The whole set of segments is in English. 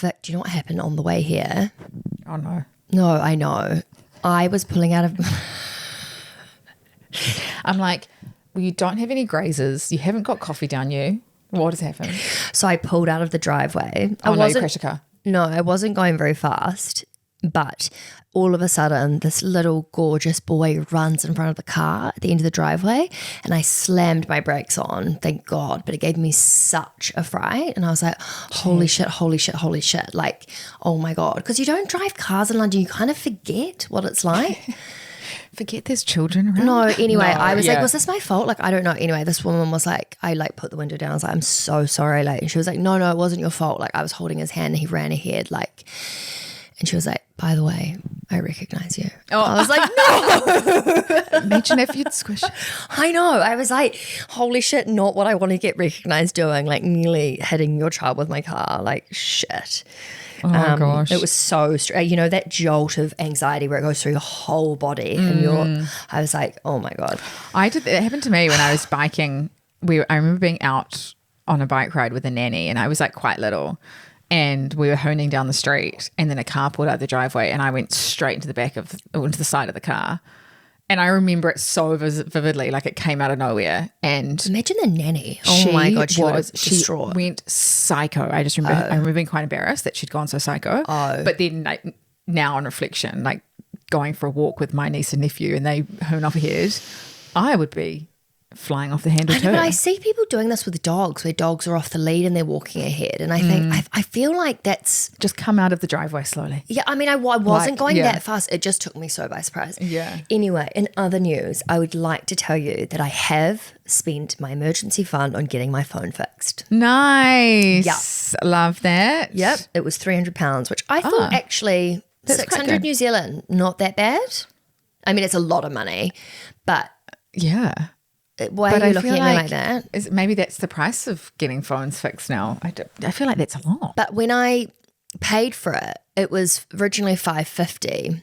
Vic, do you know what happened on the way here? Oh, no. No, I know. I was pulling out of... I'm like, well, you don't have any grazers. You haven't got coffee down you. What has happened? So I pulled out of the driveway. Oh, no, you crashed a car. No, I wasn't going very fast, but all of a sudden this little gorgeous boy runs in front of the car at the end of the driveway and I slammed my brakes on, thank God, but it gave me such a fright and I was like, holy shit, holy shit, holy shit. Like, oh my God. Because you don't drive cars in London, you kind of forget what it's like. Forget there's children around. No, anyway, I was like, was this my fault? Like, I don't know. Anyway, this woman was like, I like put the window down. I was like, I'm so sorry. Like, and she was like, no, it wasn't your fault. Like, I was holding his hand and he ran ahead. Like, and she was like, by the way, I recognize you. Oh. I was like, no. Imagine if you'd squish it. I know. I was like, holy shit, not what I want to get recognized doing. Like, nearly hitting your child with my car. Like, shit. Oh, gosh. It was so, that jolt of anxiety where it goes through your whole body and I was like, oh my God. It happened to me when I was biking. I remember being out on a bike ride with a nanny and I was like quite little and we were honing down the street and then a car pulled out the driveway and I went straight into the side of the car. And I remember it so vividly, like it came out of nowhere. And imagine the nanny. Oh my God, she was distraught. Went psycho. I remember being quite embarrassed that she'd gone so psycho. Oh. But then like, now on reflection, like going for a walk with my niece and nephew and they hoon off ahead, I would be flying off the handle too. But I see people doing this with dogs where dogs are off the lead and they're walking ahead. And I think, I feel like that's... Just come out of the driveway slowly. Yeah, I mean, I wasn't going that fast. It just took me so by surprise. Yeah. Anyway, in other news, I would like to tell you that I have spent my emergency fund on getting my phone fixed. Nice. Yep. Love that. Yep. It was £300, which I thought actually That's 600 New Zealand, not that bad. I mean, it's a lot of money, but... Yeah. Why are you looking at me like that? Maybe that's the price of getting phones fixed now. I feel like that's a lot. But when I paid for it, it was originally $550.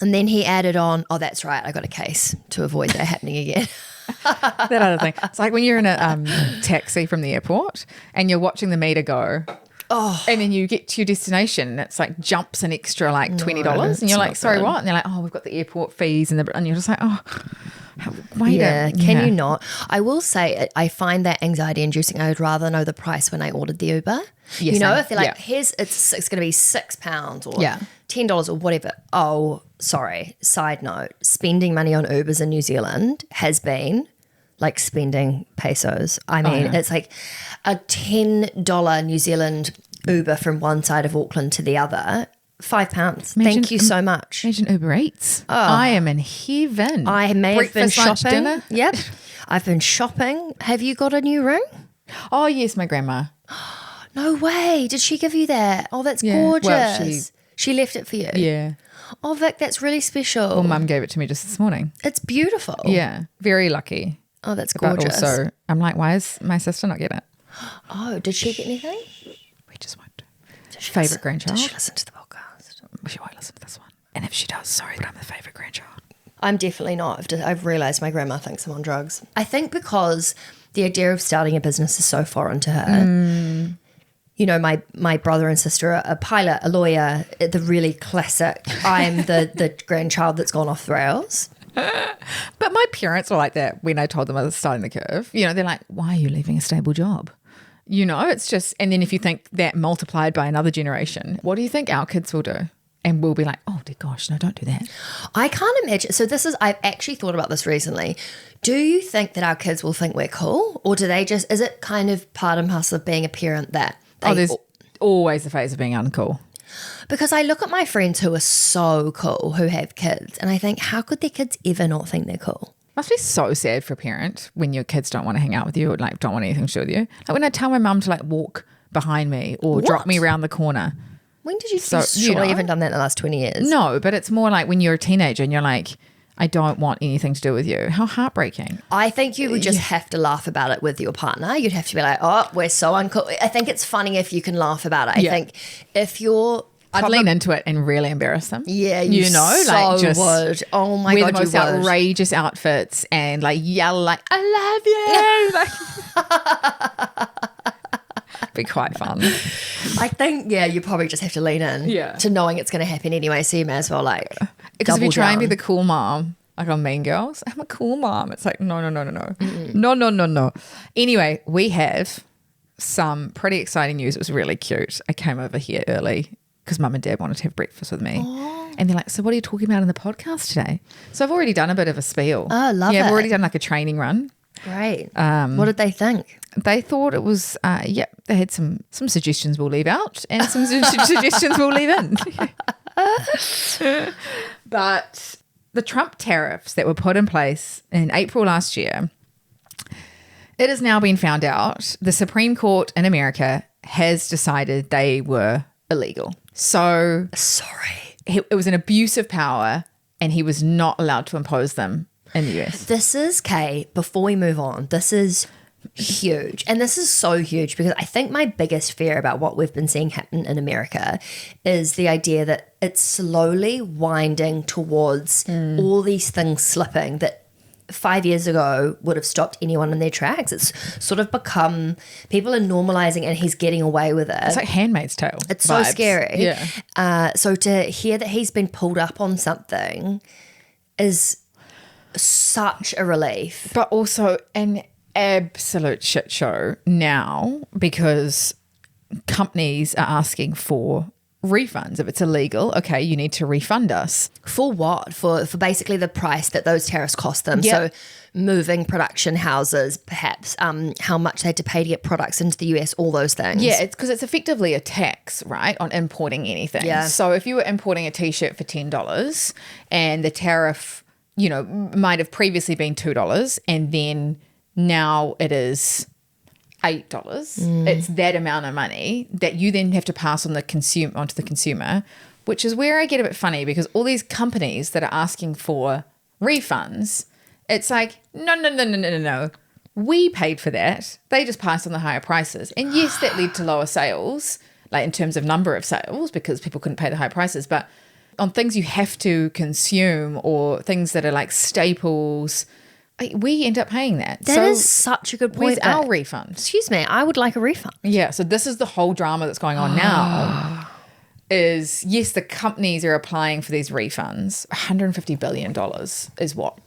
And then he added on, oh, that's right, I got a case to avoid that happening again. That other thing. It's like when you're in a taxi from the airport and you're watching the meter go. Oh. And then you get to your destination and it's like jumps an extra like $20 and you're like, sorry, what? And they're like, oh, we've got the airport fees and you're just like, oh, can you not? I will say I find that anxiety inducing. I would rather know the price when I ordered the Uber. Yes, if they're like, it's going to be £6 or $10 or whatever. Oh, sorry. Side note, spending money on Ubers in New Zealand has been like spending pesos. I mean, it's like a $10 New Zealand Uber from one side of Auckland to the other. £5. Thank you so much. Imagine Uber Eats. Oh. I am in heaven. I may have been shopping. Lunch, dinner. Yep. I've been shopping. Have you got a new ring? Oh, yes, my grandma. No way. Did she give you that? Oh, that's gorgeous. Well, she left it for you. Yeah. Oh, Vic, that's really special. Well, Mum gave it to me just this morning. It's beautiful. Yeah. Very lucky. Oh, that's gorgeous. But also, I'm like, why is my sister not getting it? Oh, did she get anything? We just won't. Favourite grandchild? Does she listen to the podcast? She won't listen to this one. And if she does, sorry, but I'm the favourite grandchild. I'm definitely not. I've realised my grandma thinks I'm on drugs. I think because the idea of starting a business is so foreign to her. You know, my brother and sister are a pilot, a lawyer, the really classic, I'm the grandchild that's gone off the rails. But my parents were like that when I told them I was starting the curve. You know, they're like, why are you leaving a stable job? You know, it's just, and then if you think that multiplied by another generation, what do you think our kids will do? And we'll be like, oh, dear gosh, no, don't do that. I can't imagine. So I've actually thought about this recently. Do you think that our kids will think we're cool? Or do they just, is it kind of part and parcel of being a parent that there's always the phase of being uncool. Because I look at my friends who are so cool, who have kids, and I think, how could their kids ever not think they're cool? Must be so sad for a parent when your kids don't want to hang out with you or like don't want anything to do with you. Like when I tell my mum to like walk behind me or drop me around the corner. When did you surely haven't done that in the last 20 years? No, but it's more like when you're a teenager and you're like, I don't want anything to do with you. How heartbreaking. I think you would just have to laugh about it with your partner. You'd have to be like, oh, we're so uncool. I think it's funny if you can laugh about it. I think if you're... I'd lean into it and really embarrass them. Yeah, you know, so like just would. Oh my God, wear the most outrageous outfits and like yell like, I love you. Like, Be quite fun. I think, you probably just have to lean in to knowing it's going to happen anyway. So you may as well because if you try down. and be the cool mom, like on Mean Girls, I'm a cool mom. It's like, no. No. Anyway, we have some pretty exciting news. It was really cute. I came over here early because mum and dad wanted to have breakfast with me. And they're like, so what are you talking about in the podcast today? So I've already done a bit of a spiel. Oh, love it. Yeah, I've already done like a training run. Great. What did they think? They thought it was, they had some suggestions we'll leave out and some suggestions we'll leave in. But the Trump tariffs that were put in place in April last year, it has now been found out the Supreme Court in America has decided they were illegal. So sorry, it was an abuse of power and he was not allowed to impose them in the US. This is, Kay, before we move on, this is huge. And this is so huge because I think my biggest fear about what we've been seeing happen in America is the idea that it's slowly winding towards all these things slipping that 5 years ago would have stopped anyone in their tracks. It's sort of become, people are normalizing and he's getting away with it. It's like Handmaid's Tale. It's vibes. so scary. Yeah. So to hear that he's been pulled up on something is such a relief. But also an absolute shit show now because companies are asking for refunds. If it's illegal, okay, you need to refund us. For what? For basically the price that those tariffs cost them. Yep. So moving production houses, perhaps, how much they had to pay to get products into the US, all those things. Yeah, it's because it's effectively a tax, right, on importing anything. Yeah. So if you were importing a T-shirt for $10 and the tariff, might have previously been $2 and then now it is $8. It's that amount of money that you then have to pass on onto the consumer, which is where I get a bit funny because all these companies that are asking for refunds, it's like, no. We paid for that. They just passed on the higher prices. And yes, that led to lower sales, like in terms of number of sales because people couldn't pay the high prices. But on things you have to consume or things that are like staples, we end up paying that. That is such a good point. Where's our refund? Excuse me, I would like a refund. Yeah, so this is the whole drama that's going on now is, yes, the companies are applying for these refunds. $150 billion is what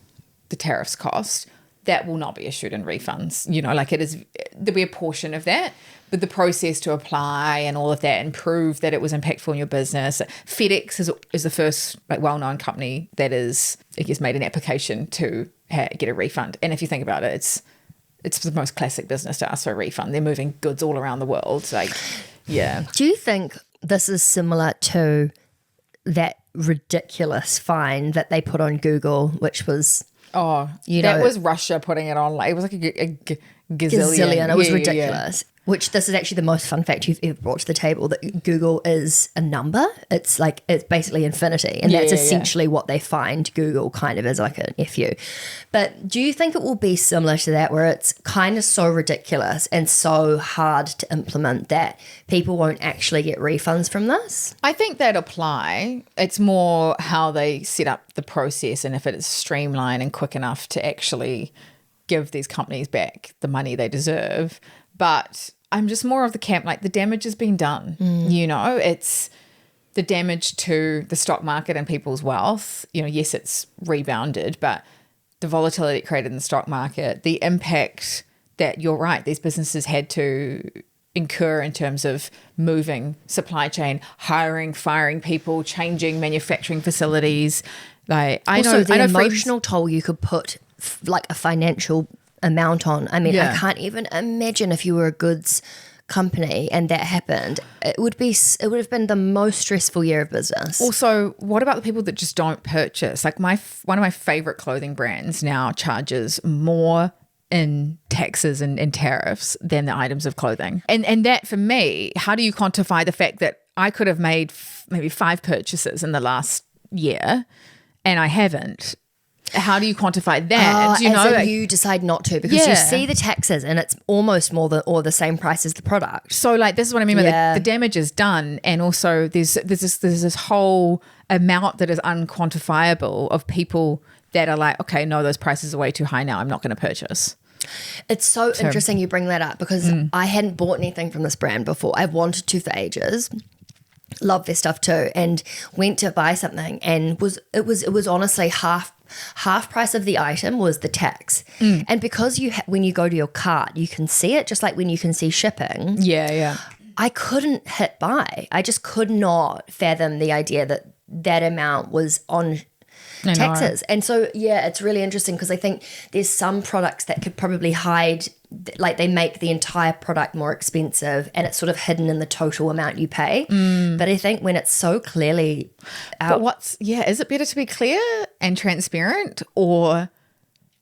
the tariffs cost. That will not be issued in refunds. There'll be a portion of that, but the process to apply and all of that and prove that it was impactful in your business. FedEx is the first well-known company that is, I guess, made an application to get a refund. And if you think about it, it's the most classic business to ask for a refund. They're moving goods all around the world. Yeah. Do you think this is similar to that ridiculous fine that they put on Google, which was... Oh, that was Russia putting it on. It was like a gazillion. It was ridiculous. Yeah. Which this is actually the most fun fact you've ever brought to the table, that Google is a number. It's basically infinity. And that's essentially what they find Google kind of as like an FU. But do you think it will be similar to that, where it's kind of so ridiculous and so hard to implement that people won't actually get refunds from this? I think that apply. It's more how they set up the process and if it is streamlined and quick enough to actually give these companies back the money they deserve. But I'm just more of the camp, the damage has been done. It's the damage to the stock market and people's wealth. Yes, it's rebounded, but the volatility it created in the stock market, the impact that, you're right, these businesses had to incur in terms of moving supply chain, hiring, firing people, changing manufacturing facilities. I know the emotional toll you could put a financial amount on. I mean, I can't even imagine if you were a goods company and that happened. It would have been the most stressful year of business. Also, what about the people that just don't purchase? One of my favorite clothing brands now charges more in taxes and tariffs than the items of clothing. And that, for me, how do you quantify the fact that I could have made maybe 5 purchases in the last year and I haven't? How do you quantify that? You decide not to because you see the taxes and it's almost more the same price as the product. So this is what I mean by the damage is done, and also there's this whole amount that is unquantifiable of people that are like, okay, no, those prices are way too high now, I'm not going to purchase. It's so interesting you bring that up because I hadn't bought anything from this brand before. I've wanted to for ages. Love their stuff too, and went to buy something, and it was honestly half price of the item was the tax. And because when you go to your cart, you can see it just like when you can see shipping. Yeah. I couldn't hit buy. I just could not fathom the idea that amount was on taxes. And so, it's really interesting because I think there's some products that could probably hide, like they make the entire product more expensive and it's sort of hidden in the total amount you pay. But I think when it's so clearly out. But is it better to be clear and transparent, or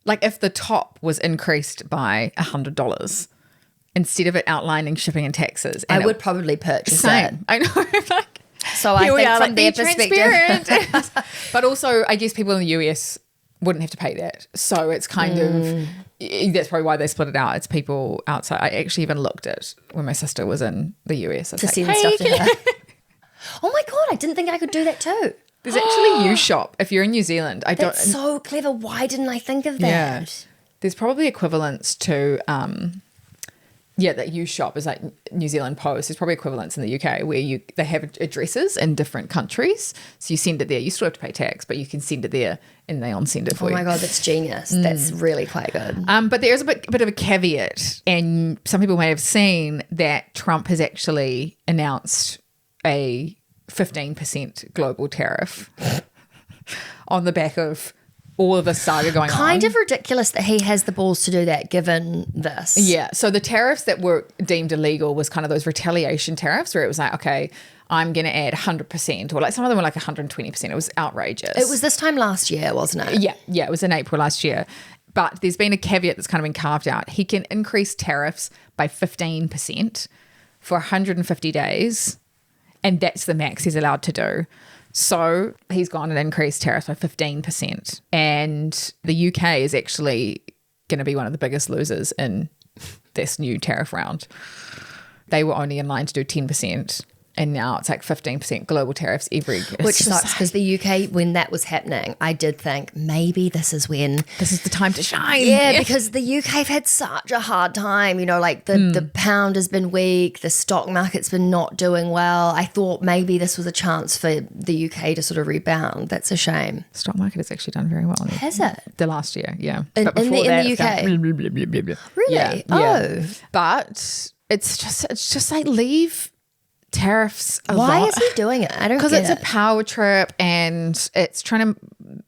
like if the top was increased by $100 instead of it outlining shipping and taxes? And I would probably purchase same. it. I know. So I think from their perspective. But also, I guess people in the US wouldn't have to pay that. So it's kind of, that's probably why they split it out. It's people outside. I actually even looked at when my sister was in the US. To send stuff to her. Oh my God, I didn't think I could do that too. There's actually U-Shop if you're in New Zealand. That's so clever. Why didn't I think of that? Yeah. There's probably equivalents to that U-Shop is like New Zealand Post. There's probably equivalents in the UK where they have addresses in different countries. So you send it there. You still have to pay tax, but you can send it there and they send it for you. Oh my God, that's genius. That's really quite good. But there is a bit of a caveat, and some people may have seen that Trump has actually announced a 15% global tariff on the back of all of the saga going on. Kind of ridiculous that he has the balls to do that given this. Yeah. So the tariffs that were deemed illegal was kind of those retaliation tariffs where it was like, okay, I'm going to add 100%, or like some of them were like 120%. It was outrageous. It was this time last year, wasn't it? Yeah. It was in April last year. But there's been a caveat that's kind of been carved out. He can increase tariffs by 15% for 150 days, and that's the max he's allowed to do. So he's gone and increased tariffs by 15%. And the UK is actually going to be one of the biggest losers in this new tariff round. They were only in line to do 10%. And now it's like 15% global tariffs Which sucks because the UK, when that was happening, I did think maybe this is the time to shine. Yeah, because the UK have had such a hard time. You know, like the pound has been weak, the stock market's been not doing well. I thought maybe this was a chance for the UK to sort of rebound. That's a shame. Stock market has actually done very well. Has it? The last year, yeah. In the UK? Really? Yeah, oh. But it's just like leave tariffs alone. Why is he doing it? I don't get it. Because it's a power trip and it's trying to,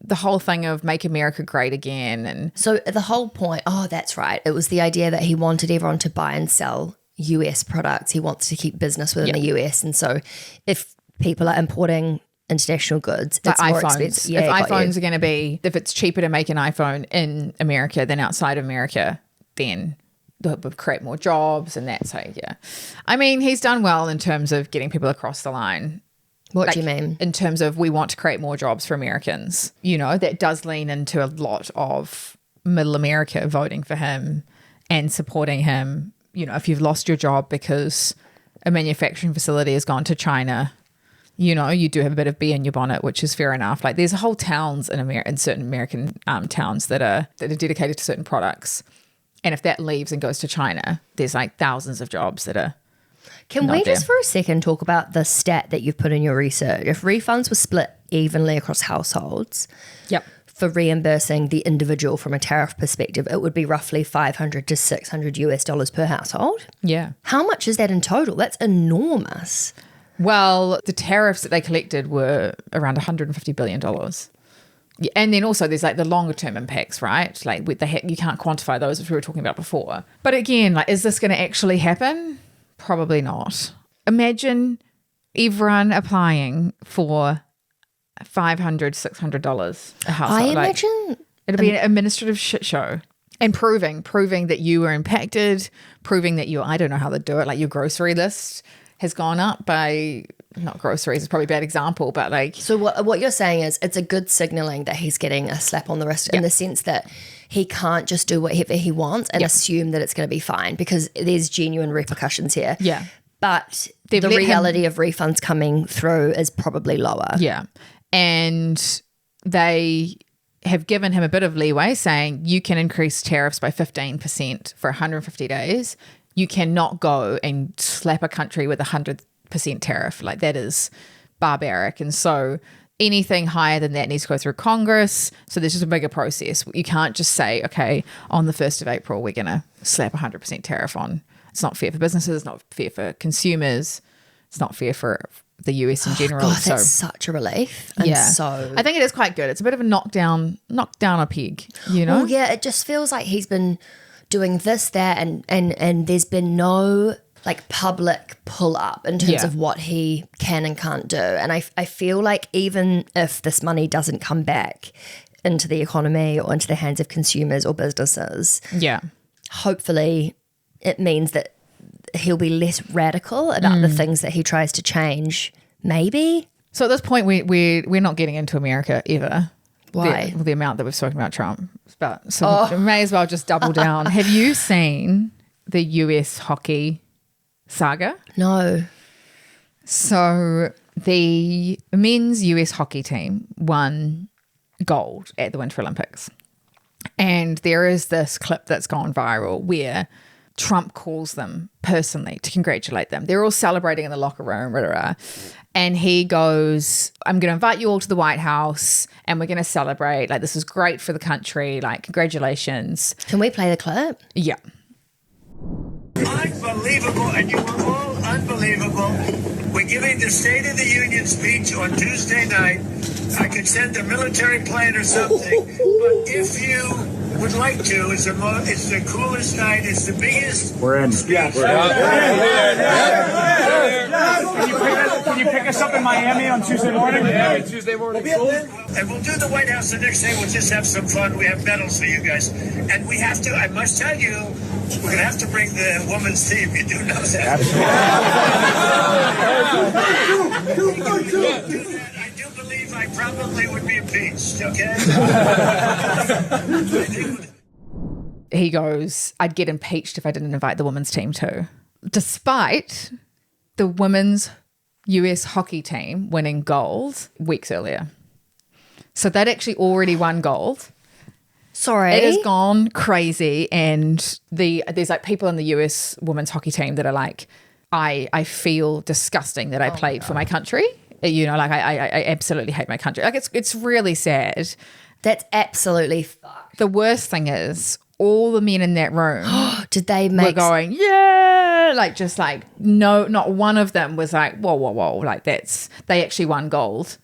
the whole thing of make America great again. And so the whole point, that's right. It was the idea that he wanted everyone to buy and sell US products. He wants to keep business within the US. And so if people are importing international goods, it's more expensive. Yeah, if iPhones are going to be, if it's cheaper to make an iPhone in America than outside of America, then they'll create more jobs and that. So, yeah. I mean, he's done well in terms of getting people across the line. What do you mean? In terms of we want to create more jobs for Americans. You know, that does lean into a lot of middle America voting for him and supporting him. You know, if you've lost your job because a manufacturing facility has gone to China, you know, you do have a bit of bee in your bonnet, which is fair enough. Like there's whole towns in certain American towns that are dedicated to certain products. And if that leaves and goes to China, there's like thousands of jobs that are Can we just for a second talk about the stat that you've put in your research? If refunds were split evenly across households for reimbursing the individual from a tariff perspective, it would be roughly $500 to $600 per household. Yeah. How much is that in total? That's enormous. Well, the tariffs that they collected were around $150 billion. Yeah, and then also there's like the longer term impacts, right? Like you can't quantify those, which we were talking about before. But again, like, is this going to actually happen? Probably not. Imagine everyone applying for $500, $600 a household. I imagine it'll be an administrative shit show. And proving that you were impacted, proving that I don't know how to do it, like your grocery list has gone up by, not groceries, it's probably a bad example, but like. So what you're saying is it's a good signaling that he's getting a slap on the wrist in the sense that he can't just do whatever he wants and assume that it's going to be fine, because there's genuine repercussions here. Yeah. But the reality of refunds coming through is probably lower. Yeah. And they have given him a bit of leeway, saying you can increase tariffs by 15% for 150 days. You cannot go and slap a country with 100% tariff. Like, that is barbaric. And so anything higher than that needs to go through Congress. So there's just a bigger process. You can't just say, okay, on the 1st of April, we're going to slap 100% tariff on. It's not fair for businesses. It's not fair for consumers. It's not fair for the US in general. God, that's such a relief. And so I think it is quite good. It's a bit of a knock down a peg, you know? Well, yeah, it just feels like he's been doing this, that, and there's been no like public pull up in terms of what he can and can't do. And I feel like even if this money doesn't come back into the economy or into the hands of consumers or businesses, hopefully it means that he'll be less radical about the things that he tries to change, maybe. So at this point, we're not getting into America ever. Why? The amount that we've spoken about Trump. We may as well just double down. Have you seen the US hockey saga? No. So the men's US hockey team won gold at the Winter Olympics. And there is this clip that's gone viral where Trump calls them personally to congratulate them. They're all celebrating in the locker room, and he goes, I'm going to invite you all to the White House and we're going to celebrate. Like, this is great for the country. Like, congratulations. Can we play the clip? Yeah. Unbelievable, and you were all unbelievable. We're giving the State of the Union speech on Tuesday night. I could send a military plane or something, but if you would like to, it's the coolest night. It's the biggest. We're in. Speech. Can you pick us up in Miami on Tuesday morning? Yeah, Tuesday morning. And we'll do the White House the next day. We'll just have some fun. We have medals for you guys, and we have to. I must tell you, we're gonna have to bring the women's team. You do know that. I do believe I probably would be impeached. Okay. He goes, I'd get impeached if I didn't invite the women's team too. Despite the women's US hockey team winning gold weeks earlier. So they'd actually already won gold. Sorry. It has gone crazy, and there's like people in the US women's hockey team that are like, I feel disgusting that I played for my country. You know, like I absolutely hate my country. Like, it's really sad. That's absolutely fucked. The worst thing is all the men in that room did they were going, yeah, like, just like, no, not one of them was like, whoa, like, they actually won gold.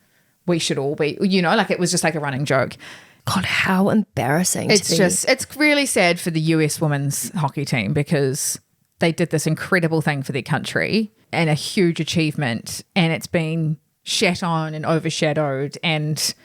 We should all be, you know, like, it was just like a running joke. God, how embarrassing. It's really sad for the US women's hockey team, because they did this incredible thing for their country and a huge achievement, and it's been shat on and overshadowed, and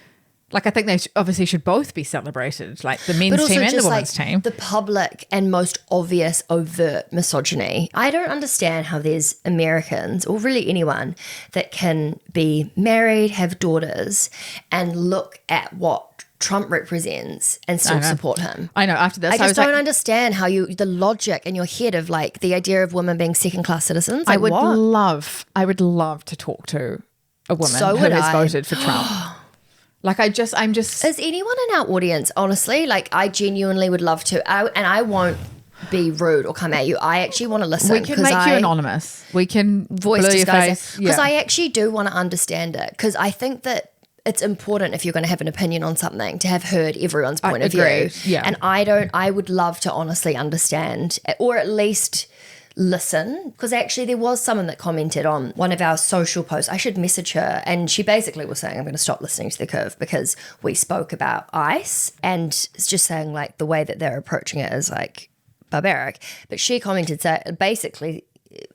like, I think they obviously should both be celebrated, like the men's team and the women's team. The public and most obvious overt misogyny. I don't understand how there's Americans, or really anyone, that can be married, have daughters, and look at what Trump represents and still support him. I know. After this, I just don't understand how the logic in your head of like the idea of women being second-class citizens. Like, I would love to talk to a woman who has voted for Trump. Like, I'm just. Is anyone in our audience, honestly? Like, I genuinely would love to, and I won't be rude or come at you. I actually want to listen. We can make you anonymous. We can voice blur your disguise face. Because I actually do want to understand it. Because I think that it's important, if you're going to have an opinion on something, to have heard everyone's point of view. Yeah. And I would love to honestly understand, or at least listen, because actually there was someone that commented on one of our social posts. I should message her, and she basically was saying, I'm going to stop listening to The Curve because we spoke about ICE, and it's just saying like the way that they're approaching it is like barbaric. But she commented basically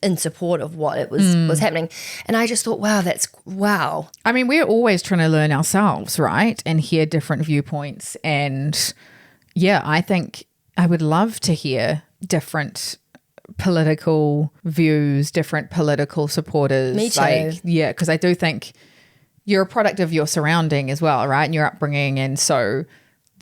in support of what it was happening, and I just thought, wow. I mean, we're always trying to learn ourselves, right, and hear different viewpoints, and yeah, I think I would love to hear different political views, different political supporters. Me too. Like, yeah, because I do think you're a product of your surrounding as well, right? And your upbringing. And so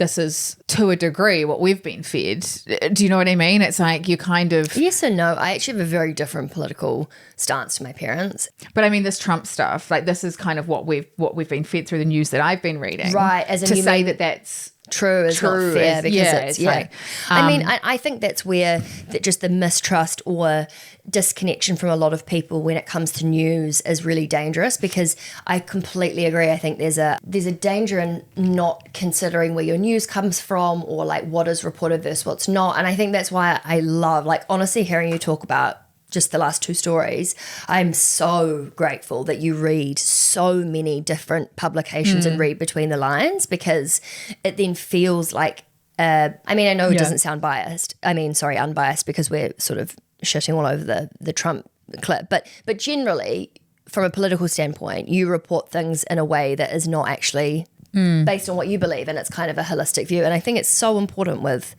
this is to a degree what we've been fed. Do you know what I mean? It's like you kind of... Yes and no. I actually have a very different political stance to my parents. But I mean, this Trump stuff, like this is kind of what we've been fed through the news that I've been reading. Right. As in to say that that's... True is not fair because it's like, I mean, I think that's where just the mistrust or disconnection from a lot of people when it comes to news is really dangerous, because I completely agree. I think there's a danger in not considering where your news comes from, or like what is reported versus what's not. And I think that's why I love, like, honestly, hearing you talk about just the last two stories. I'm so grateful that you read so many different publications and read between the lines, because it then feels like, I mean, I know it doesn't sound biased. I mean, sorry, unbiased, because we're sort of shitting all over the Trump clip. But generally, from a political standpoint, you report things in a way that is not actually based on what you believe, and it's kind of a holistic view. And I think it's so important with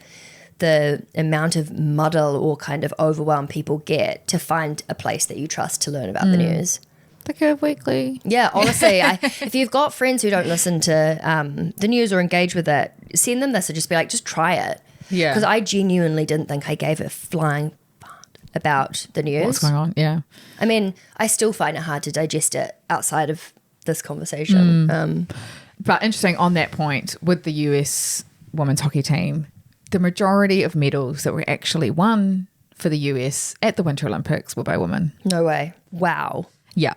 the amount of muddle or kind of overwhelm people get to find a place that you trust to learn about the news. The Curve Weekly. Yeah, honestly, if you've got friends who don't listen to the news or engage with it, send them this or just be like, just try it. Yeah. Because I genuinely didn't think I gave a flying fuck about the news. What's going on? Yeah. I mean, I still find it hard to digest it outside of this conversation. But interesting on that point, with the US women's hockey team, the majority of medals that were actually won for the US at the Winter Olympics were by women. No way. Wow. Yeah.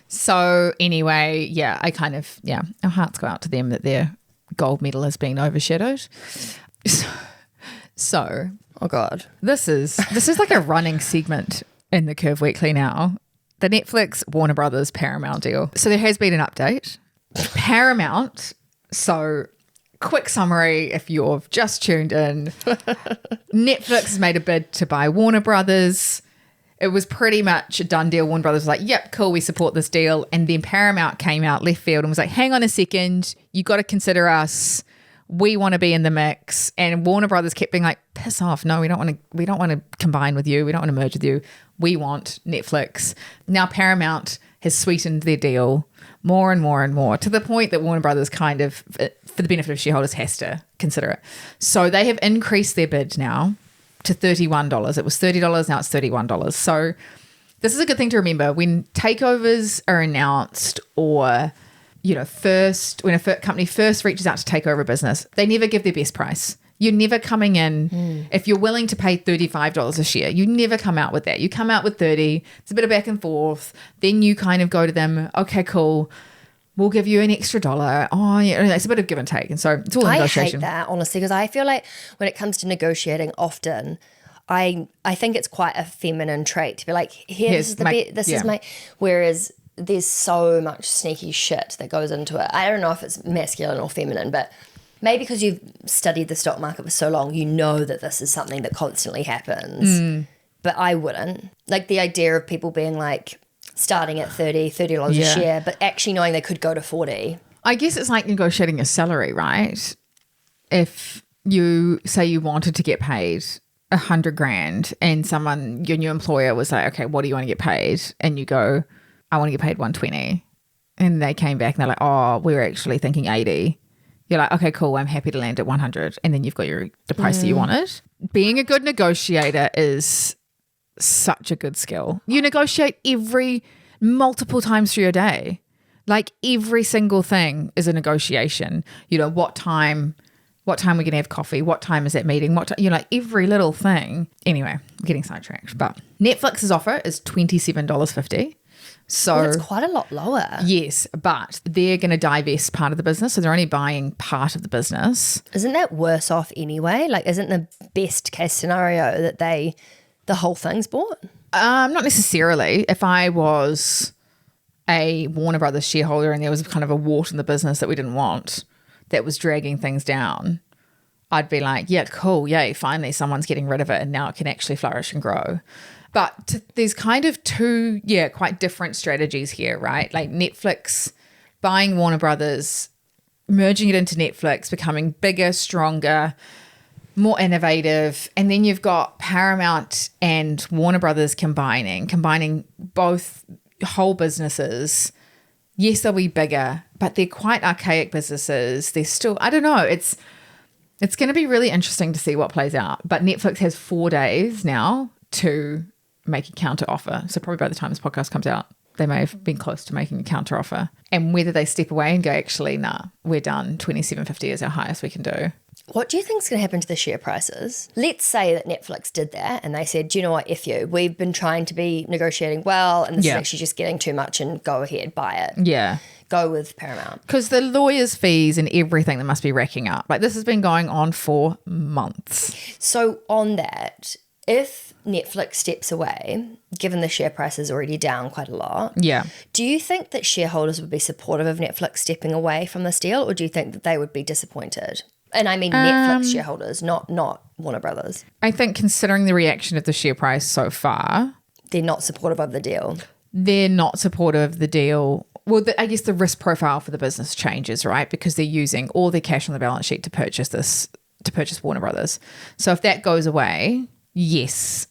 So anyway, yeah, I kind of, our hearts go out to them that their gold medal has been overshadowed. So oh God. This is like a running segment in the Curve Weekly now. The Netflix, Warner Brothers, Paramount deal. So there has been an update. Paramount, so quick summary if you've just tuned in. Netflix has made a bid to buy Warner Brothers. It was pretty much a done deal. Warner Brothers was like, yep, cool, we support this deal. And then Paramount came out left field and was like, hang on a second, you got to consider us. We want to be in the mix. And Warner Brothers kept being like, piss off. No, we don't want to combine with you. We don't want to merge with you. We want Netflix. Now Paramount has sweetened their deal more and more and more, to the point that Warner Brothers kind of, for the benefit of shareholders, has to consider it. So they have increased their bid now to $31. It was $30, now it's $31. So this is a good thing to remember. When takeovers are announced, or, you know, when a company first reaches out to take over a business, they never give their best price. You're never coming in, if you're willing to pay $35 a share, you never come out with that. You come out with 30, it's a bit of back and forth. Then you kind of go to them, okay, cool, we'll give you an extra $1. Oh, yeah, it's a bit of give and take. And so it's all negotiation. I hate that, honestly, because I feel like when it comes to negotiating, often I think it's quite a feminine trait to be like, this is my, whereas there's so much sneaky shit that goes into it. I don't know if it's masculine or feminine, but maybe because you've studied the stock market for so long, you know that this is something that constantly happens. But I wouldn't. Like the idea of people being like starting at $30 a share, but actually knowing they could go to 40. I guess it's like negotiating a salary, right? If you say you wanted to get paid $100,000 and your new employer was like, okay, what do you want to get paid? And you go, I want to get paid $120. And they came back and they're like, oh, we were actually thinking 80. You're like, okay, cool, I'm happy to land at 100. And then you've got the price that you wanted. Being a good negotiator is such a good skill. You negotiate multiple times through your day. Like every single thing is a negotiation. You know, what time we're going to have coffee, what time is that meeting, like every little thing. Anyway, I'm getting sidetracked. But Netflix's offer is $27.50. So it's quite a lot lower. Yes, but they're going to divest part of the business, so they're only buying part of the business. Isn't that worse off anyway? Like, isn't the best case scenario that the whole thing's bought? Not necessarily. If I was a Warner Brothers shareholder and there was kind of a wart in the business that we didn't want, that was dragging things down, I'd be like, yeah, cool, yay, finally someone's getting rid of it and now it can actually flourish and grow. But there's kind of two, quite different strategies here, right? Like Netflix buying Warner Brothers, merging it into Netflix, becoming bigger, stronger, more innovative. And then you've got Paramount and Warner Brothers combining both whole businesses. Yes, they'll be bigger, but they're quite archaic businesses. They're still, I don't know, It's going to be really interesting to see what plays out. But Netflix has 4 days now to make a counter offer. So probably by the time this podcast comes out, they may have been close to making a counter offer. And whether they step away and go, actually, nah, we're done. $27.50 is our highest we can do. What do you think is going to happen to the share prices? Let's say that Netflix did that and they said, do you know what, F you, we've been trying to be negotiating well and this is actually just getting too much and go ahead, buy it. Yeah. Go with Paramount. Because the lawyers' fees and everything that must be racking up. Like, this has been going on for months. So on that, if Netflix steps away, given the share price is already down quite a lot, do you think that shareholders would be supportive of Netflix stepping away from this deal, or do you think that they would be disappointed? And I mean Netflix shareholders, not Warner Brothers. I think considering the reaction of the share price so far, they're not supportive of the deal. They're not supportive of the deal. Well, I guess the risk profile for the business changes, right? Because they're using all their cash on the balance sheet to purchase Warner Brothers. So if that goes away, yes,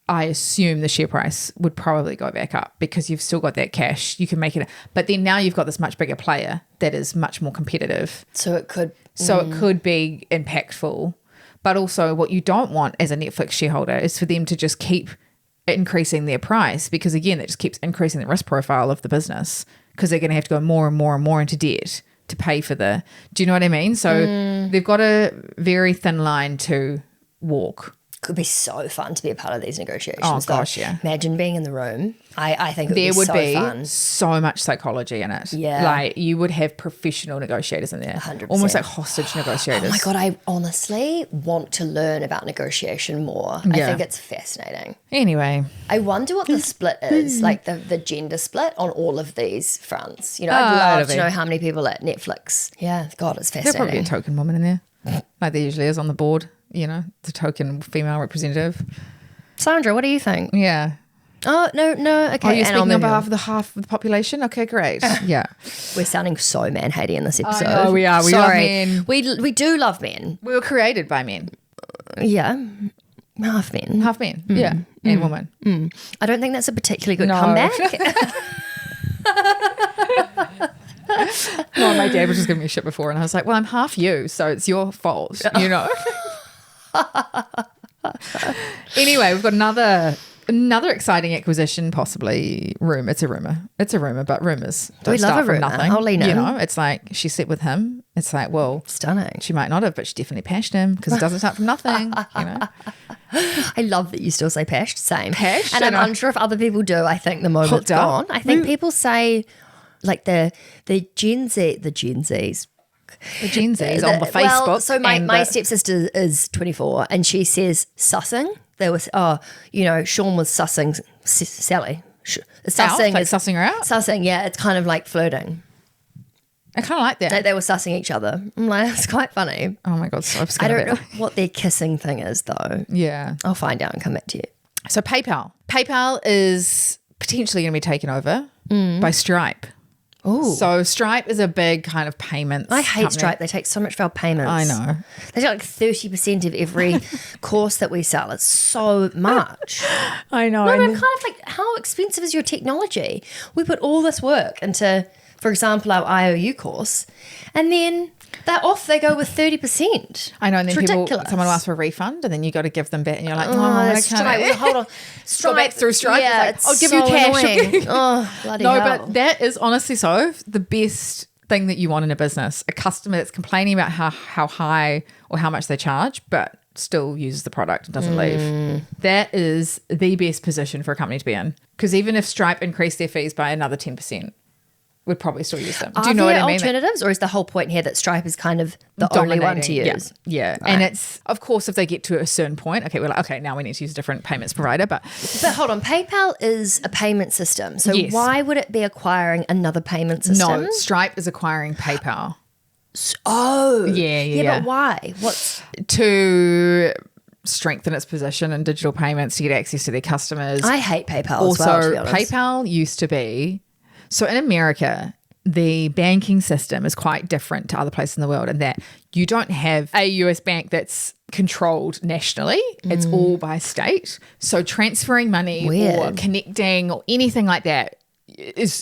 I assume the share price would probably go back up because you've still got that cash. You can make it. But then now you've got this much bigger player that is much more competitive. So it could be impactful. But also what you don't want as a Netflix shareholder is for them to just keep increasing their price, because again, that just keeps increasing the risk profile of the business, because they're going to have to go more and more and more into debt to pay for do you know what I mean? So they've got a very thin line to walk. Could be so fun to be a part of these negotiations. Oh gosh, yeah. Imagine being in the room. I think it would be so fun. So much psychology in it. Yeah. Like you would have professional negotiators in there. 100%. Almost like hostage negotiators. Oh my God, I honestly want to learn about negotiation more. I think it's fascinating. Anyway. I wonder what the split is, like the gender split on all of these fronts. You know, I'd love to know how many people at Netflix. Yeah, God, it's fascinating. There'll probably be a token woman in there, like there usually is on the board. You know, the token female representative. Sandra, what do you think? Yeah. Oh, no, okay. Are you speaking on behalf of the half of the population? Okay, great. Yeah. We're sounding so man-hating in this episode. Oh, we are. We love men. We do love men. We were created by men. Yeah. Half men. Half men, yeah. And woman. I don't think that's a particularly good comeback. Well, my dad was just giving me shit before and I was like, well, I'm half you, so it's your fault, you know? Anyway, we've got another exciting acquisition, possibly. It's a rumor, but rumors don't start from nothing. Holy no. You know, it's like she slept with him. It's like, well, stunning. She might not have, but she definitely pashed him, because it doesn't start from nothing. You know. I love that you still say pashed. Same. Pashed, and I'm unsure if other people do. I think the moment's gone. I think people say like the Gen Zs. The Gen Zs on the Facebook. Well, so my stepsister is 24 and she says sussing. There was, Sean was sussing Sally. Sussing her out? Sussing, yeah. It's kind of like flirting. I kind of like that. They were sussing each other. I'm like, it's quite funny. Oh my God, so I don't know what their kissing thing is though. Yeah. I'll find out and come back to you. So PayPal. PayPal is potentially going to be taken over by Stripe. Ooh. So Stripe is a big kind of payments I hate company. Stripe. They take so much of our payments. I know. They take like 30% of every course that we sell. It's so much. I know. No, I'm kind of like, how expensive is your technology? We put all this work into, for example, our IOU course, and then they're off. They go with 30%. I know, and then ridiculous. Someone will ask for a refund, and then you got to give them back, and you're like, no, that's I can't. Stripe. Hold on. Go back through Stripe. Yeah, it's like, I'll give you cash. Annoying. Oh, bloody hell. But that is honestly the best thing that you want in a business. A customer that's complaining about how high or how much they charge, but still uses the product and doesn't leave. That is the best position for a company to be in. Because even if Stripe increased their fees by another 10%, would probably still use them. Do you know what I mean? Alternatives, or is the whole point here that Stripe is kind of the only one to use? Yeah. Right. And it's, of course, if they get to a certain point, okay, we're like, okay, now we need to use a different payments provider. But hold on, PayPal is a payment system. So yes. Why would it be acquiring another payment system? No, Stripe is acquiring PayPal. Oh. Yeah. But why? What's to strengthen its position in digital payments, to get access to their customers. I hate PayPal also, as well, to be honest. PayPal used to be... So in America, the banking system is quite different to other places in the world in that you don't have a US bank that's controlled nationally. It's all by state. So transferring money or connecting or anything like that,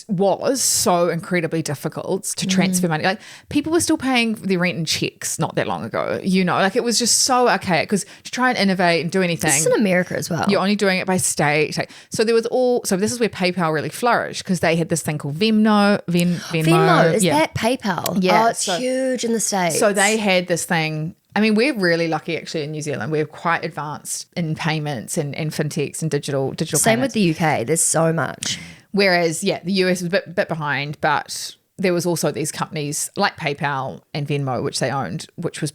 was so incredibly difficult to transfer money. Like people were still paying their rent in checks not that long ago, like it was just so archaic because to try and innovate and do anything. This is in America as well. You're only doing it by state. So this is where PayPal really flourished because they had this thing called Venmo. Venmo, is that PayPal? Yeah. Oh, it's huge in the States. So they had this thing. I mean, we're really lucky actually in New Zealand. We're quite advanced in payments and fintechs and digital Same payments. with the UK. There's so much. Whereas, the US was a bit behind, but there was also these companies like PayPal and Venmo, which they owned, which was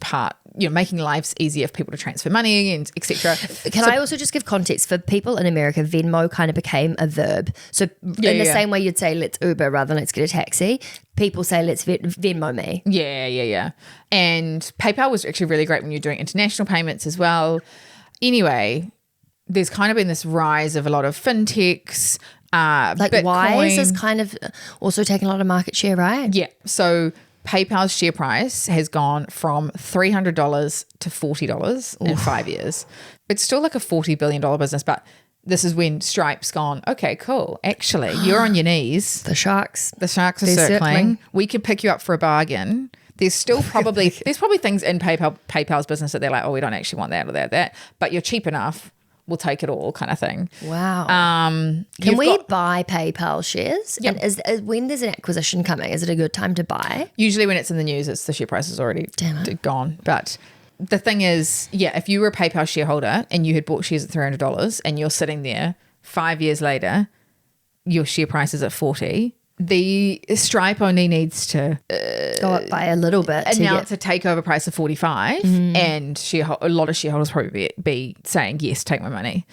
making lives easier for people to transfer money and etc. Can I also just give context for people in America? Venmo kind of became a verb. So in the same way you'd say let's Uber rather than let's get a taxi, people say let's Venmo me. Yeah. And PayPal was actually really great when you're doing international payments as well. Anyway, there's kind of been this rise of a lot of fintechs. Like Bitcoin. Wise is kind of also taking a lot of market share, right? Yeah. So PayPal's share price has gone from $300 to $40 in 5 years. It's still like a $40 billion business, but this is when Stripe's gone, okay, cool. Actually, you're on your knees. The sharks. The sharks are circling. We could pick you up for a bargain. There's still probably things in PayPal's business that they're like, oh, we don't actually want that or that, but you're cheap enough. We'll take it all kind of thing. Wow. Can we buy PayPal shares? Yep. And when there's an acquisition coming, is it a good time to buy? Usually when it's in the news, the share price is already gone. But the thing is, if you were a PayPal shareholder and you had bought shares at $300 and you're sitting there 5 years later, your share price is at 40, the Stripe only needs to go up by a little bit. Announce a takeover price of 45 and a lot of shareholders probably be saying, yes, take my money.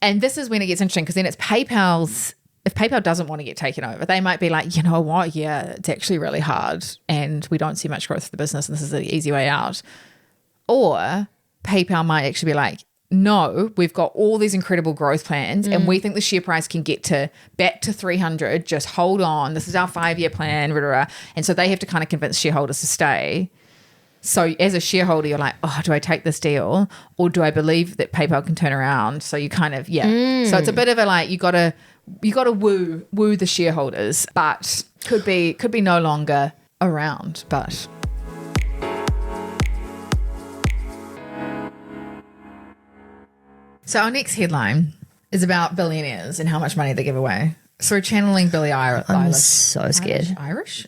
And this is when it gets interesting because then it's PayPal's, if PayPal doesn't want to get taken over, they might be like, you know what, it's actually really hard and we don't see much growth for the business and this is the easy way out. Or PayPal might actually be like, no, we've got all these incredible growth plans and we think the share price can get back to 300. Just hold on. This is our 5-year plan. Blah, blah, blah. And so they have to kind of convince shareholders to stay. So as a shareholder, you're like, oh, do I take this deal or do I believe that PayPal can turn around? So you kind of, So it's a bit of a like, you got to woo the shareholders, but could be no longer around, but... So our next headline is about billionaires and how much money they give away. So we're channeling Billie Eilish. I'm so scared. Eilish.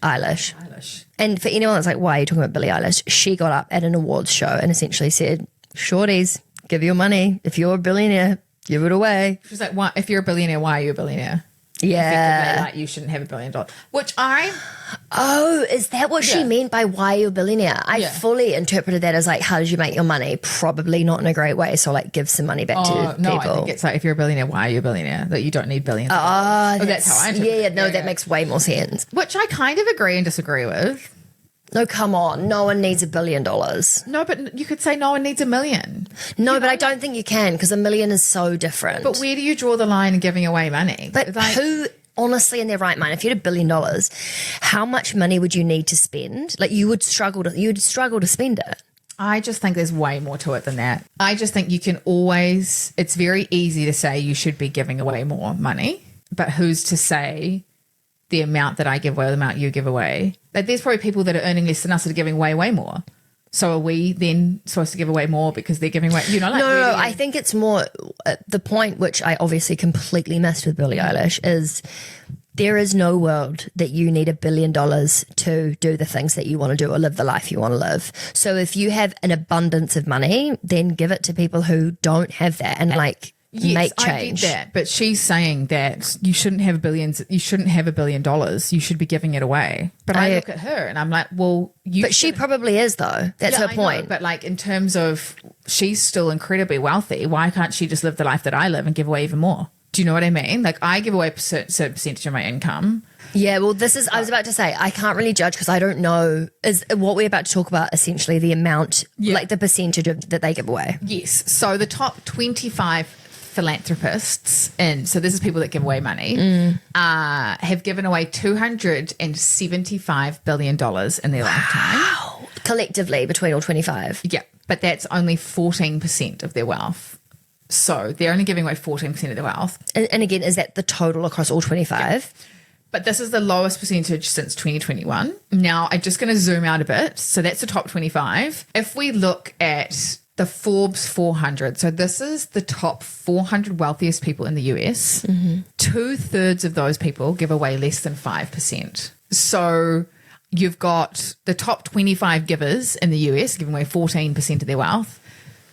And for anyone that's like, why are you talking about Billie Eilish? She got up at an awards show and essentially said, shorties, give your money. If you're a billionaire, give it away. She's like, why, if you're a billionaire, why are you a billionaire? Yeah. Like you shouldn't have $1 billion. Which is that what she meant by why you're a billionaire? I fully interpreted that as like, how did you make your money? Probably not in a great way. So like give some money back to people. No, I think it's like if you're a billionaire, why are you a billionaire? That you don't need billions. That's how I interpret it. That makes way more sense. Which I kind of agree and disagree with. No, come on. No one needs $1 billion. No, but you could say no one needs $1 million. No, but I don't think you can because $1 million is so different. But where do you draw the line in giving away money? But who, honestly, in their right mind, if you had $1 billion, how much money would you need to spend? Like you'd struggle to spend it. I just think there's way more to it than that. I just think you can always, it's very easy to say you should be giving away more money, but who's to say the amount that I give away, the amount you give away? Like there's probably people that are earning less than us that are giving away way more. So are we then supposed to give away more because they're giving away, No, I think it's more the point which I obviously completely missed with Billie Eilish is there is no world that you need $1 billion to do the things that you want to do or live the life you want to live. So if you have an abundance of money, then give it to people who don't have that and make change. I get that, but she's saying that you shouldn't have billions. You shouldn't have $1 billion. You should be giving it away. But I look at her and I'm like, well, But she probably is though. That's her point. Know, but like in terms of she's still incredibly wealthy. Why can't she just live the life that I live and give away even more? Do you know what I mean? Like I give away a certain percentage of my income. Yeah, well, I was about to say, I can't really judge because I don't know, is what we're about to talk about essentially the amount, like the percentage that they give away? Yes. So the top 25 philanthropists, and so this is people that give away money, have given away $275 billion in their lifetime. Wow. Collectively between all 25. Yeah, but that's only 14% of their wealth. So they're only giving away 14% of their wealth. And again, is that the total across all 25? Yeah. But this is the lowest percentage since 2021. Now, I'm just going to zoom out a bit. So that's the top 25. If we look at the Forbes 400, so this is the top 400 wealthiest people in the US, 2/3 of those people give away less than 5%. So you've got the top 25 givers in the US giving away 14% of their wealth,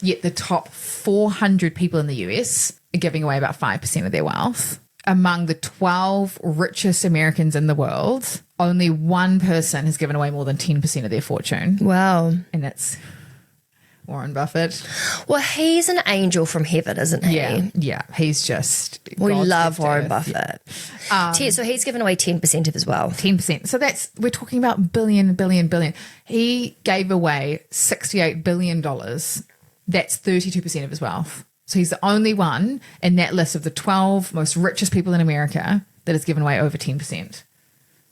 yet the top 400 people in the US are giving away about 5% of their wealth. Among the 12 richest Americans in the world, only one person has given away more than 10% of their fortune. Wow. And that's Warren Buffett. Well, he's an angel from heaven, isn't he? Yeah. He's just... We God's love gift Warren to earth. Buffett. So he's given away 10% of his wealth. 10%. So we're talking about billion. He gave away $68 billion. That's 32% of his wealth. So he's the only one in that list of the 12 most richest people in America that has given away over 10%.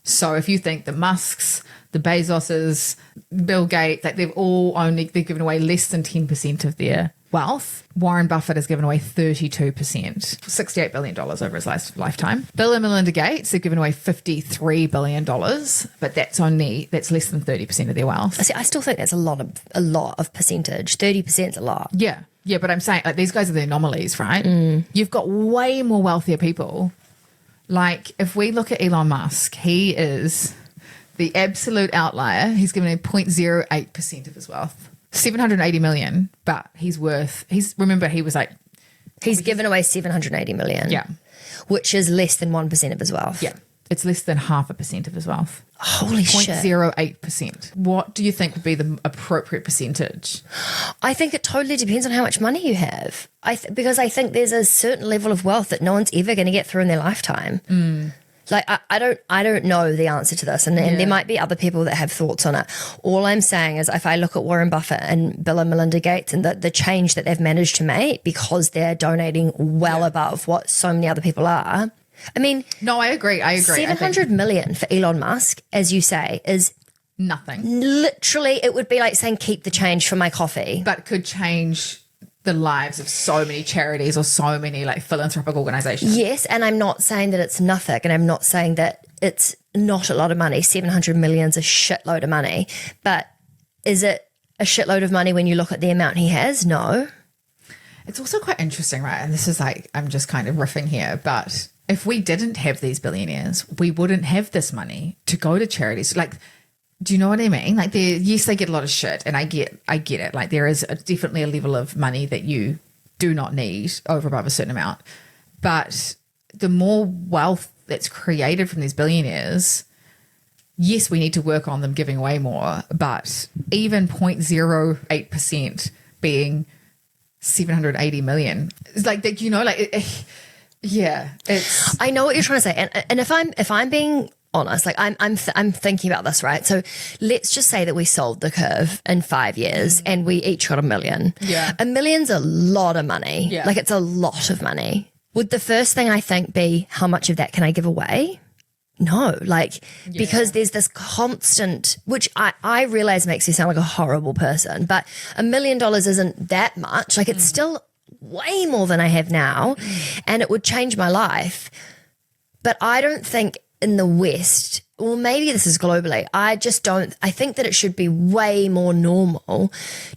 So if you think the Musks, the Bezoses, Bill Gates, like they've given away less than 10% of their wealth. Warren Buffett has given away 32%, $68 billion over his lifetime. Bill and Melinda Gates have given away $53 billion, but that's less than 30% of their wealth. See, I still think that's a lot of percentage. 30% is a lot. Yeah, but I'm saying like these guys are the anomalies, right? You've got way more wealthier people. Like if we look at Elon Musk, he is the absolute outlier. He's given a 0.08% of his wealth, 780 million, but remember he was like... He's given away 780 million. Yeah. Which is less than 1% of his wealth. Yeah. It's less than 0.5% of his wealth. Holy shit. 0.08%. What do you think would be the appropriate percentage? I think it totally depends on how much money you have. Because I think there's a certain level of wealth that no one's ever going to get through in their lifetime. Like I don't know the answer to this, and there might be other people that have thoughts on it. All I'm saying is, if I look at Warren Buffett and Bill and Melinda Gates and the change that they've managed to make because they're donating well above what so many other people are. I mean, no, I agree. 700 million for Elon Musk, as you say, is nothing. Literally, it would be like saying keep the change for my coffee. But could change the lives of so many charities or so many like philanthropic organizations. Yes, and I'm not saying that it's nothing, and I'm not saying that it's not a lot of money. 700 million is a shitload of money. But is it a shitload of money when you look at the amount he has? No. It's also quite interesting, right? And this is like, I'm just kind of riffing here, but if we didn't have these billionaires, we wouldn't have this money to go to charities. Like, do you know what I mean? Like, yes, they get a lot of shit, and I get it. Like, there is definitely a level of money that you do not need over above a certain amount. But the more wealth that's created from these billionaires, yes, we need to work on them giving away more. But even 0.08% being 780 million, it's like, you know, like, yeah, it's. I know what you're trying to say, and if I'm being honest, like I'm thinking about this, right? So let's just say that we sold the curve in 5 years and we each got $1 million. Yeah. $1 million's a lot of money. Yeah. Like it's a lot of money. Would the first thing I think be how much of that can I give away? No, like because there's this constant, which I realize makes you sound like a horrible person, but $1 million isn't that much. Like it's still way more than I have now, and it would change my life. But I don't think in the West, well, maybe this is globally, I think that it should be way more normal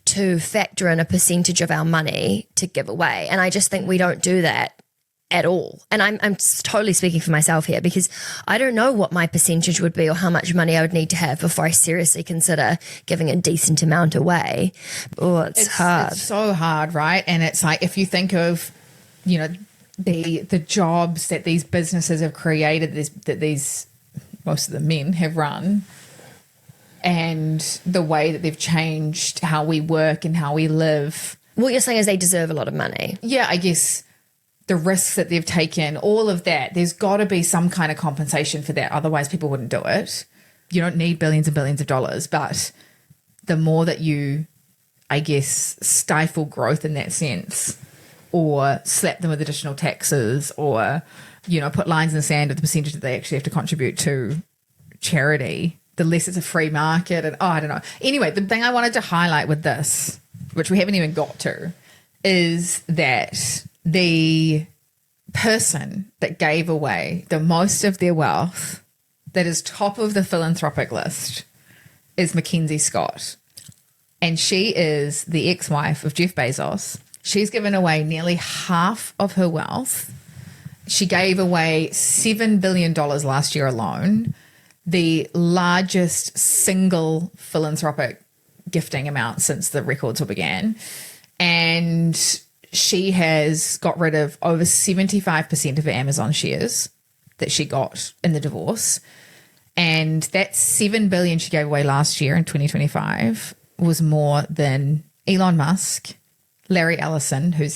to factor in a percentage of our money to give away. And I just think we don't do that at all. And I'm totally speaking for myself here because I don't know what my percentage would be or how much money I would need to have before I seriously consider giving a decent amount away. Oh, it's hard. It's so hard, right? And it's like, if you think of, you know, the jobs that these businesses have created, that these most of the men have run, and the way that they've changed how we work and how we live. What you're saying is they deserve a lot of money. Yeah, I guess the risks that they've taken, all of that, there's got to be some kind of compensation for that. Otherwise, people wouldn't do it. You don't need billions and billions of dollars, but the more that you, I guess, stifle growth in that sense, or slap them with additional taxes, or, you know, put lines in the sand of the percentage that they actually have to contribute to charity, the less it's a free market. And I don't know. Anyway, the thing I wanted to highlight with this, which we haven't even got to, is that the person that gave away the most of their wealth, that is top of the philanthropic list, is Mackenzie Scott. And she is the ex-wife of Jeff Bezos. She's given away nearly half of her wealth. She gave away $7 billion last year alone, the largest single philanthropic gifting amount since the records began. And she has got rid of over 75% of her Amazon shares that she got in the divorce. And that $7 billion she gave away last year in 2025 was more than Elon Musk, Larry Ellison, who